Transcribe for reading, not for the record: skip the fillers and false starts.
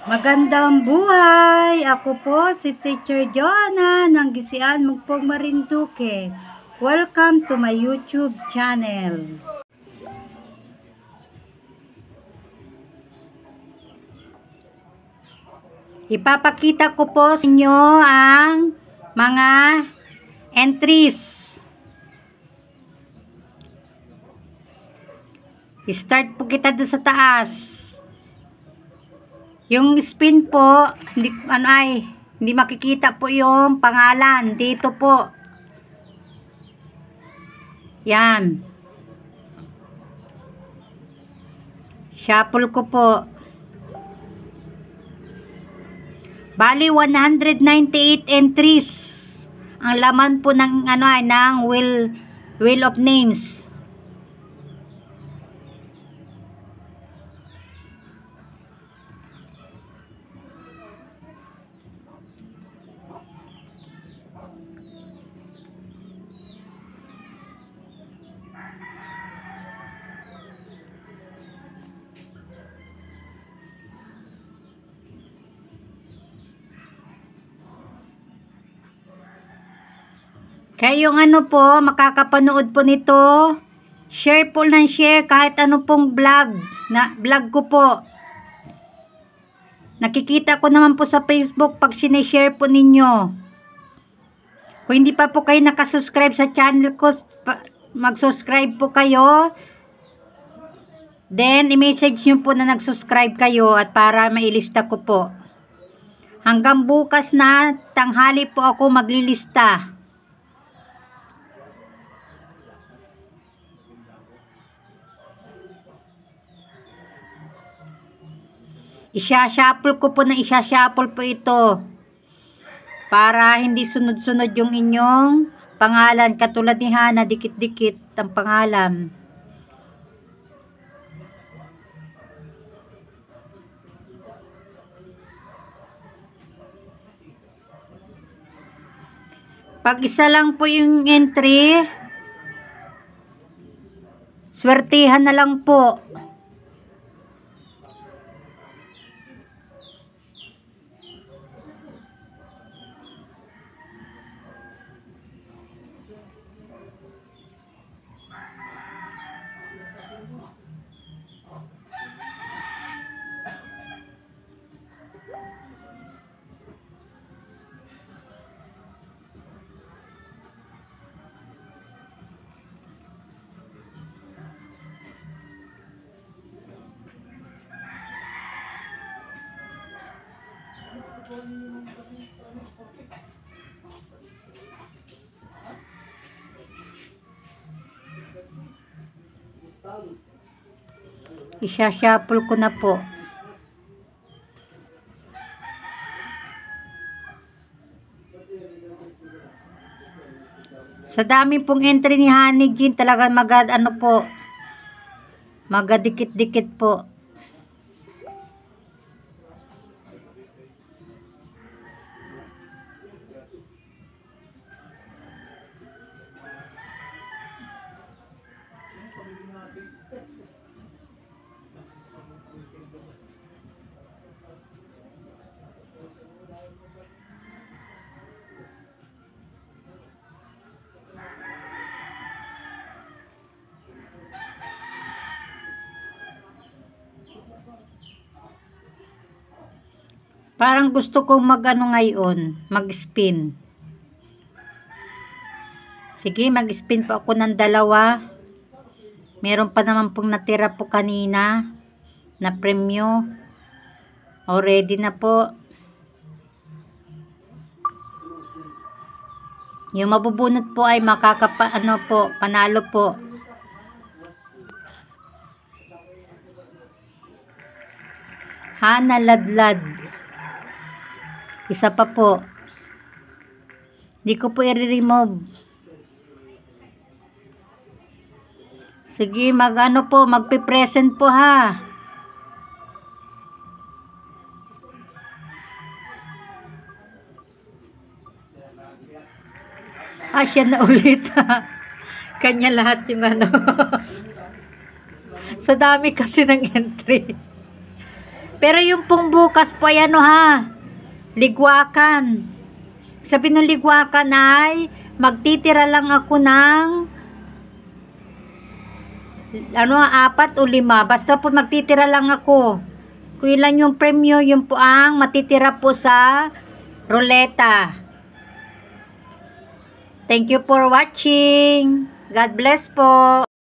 Magandang buhay! Ako po si Teacher Jonah ng Gisian Mugpog Marinduque. Welcome to my YouTube channel. Ipapakita ko po sa inyo ang mga entries. Start po kita doon sa taas. Yung spin po, hindi makikita po yung pangalan. Dito po. Yan. Shuffle ko po. Bali 198 entries. Ang laman po ng ng wheel of names. Kaya yung po, makakapanood po nito, share po ng share kahit ano pong vlog ko po. Nakikita ko naman po sa Facebook pag sineshare po ninyo. Kung hindi pa po kayo nakasubscribe sa channel ko, mag-subscribe po kayo. Then, i-message nyo po na nag-subscribe kayo at para mailista ko po. Hanggang bukas na tanghali po ako maglilista. Isya-shuffle ko po na isya-shuffle po ito. Para hindi sunod-sunod yung inyong pangalan. Katulad ni Hana, dikit-dikit ang pangalan. Pag isa lang po yung entry, swertihan na lang po. Isya-shuffle ko na po. Sa dami pong entry ni Honey Jean, talagang magadikit-dikit po. Parang gusto kong ngayon, mag-spin. Sige, mag-spin po ako ng dalawa. Meron pa naman pong natira po kanina na premyo. Already na po. Yung mabubunot po ay panalo po. Hana Ladlad. Isa pa po. Hindi ko po i-remove. Sige, magpe-present po ha. Siya na ulit. Kanya lahat yung Sa dami kasi ng entry. Pero yung pong bukas po ay ano ha, ligwakan. Sabi ng ligwakan ay magtitira lang ako ng 4 o 5. Basta po magtitira lang ako. Kung ilan yung premyo, yun po ang matitira po sa ruleta. Thank you for watching. God bless po.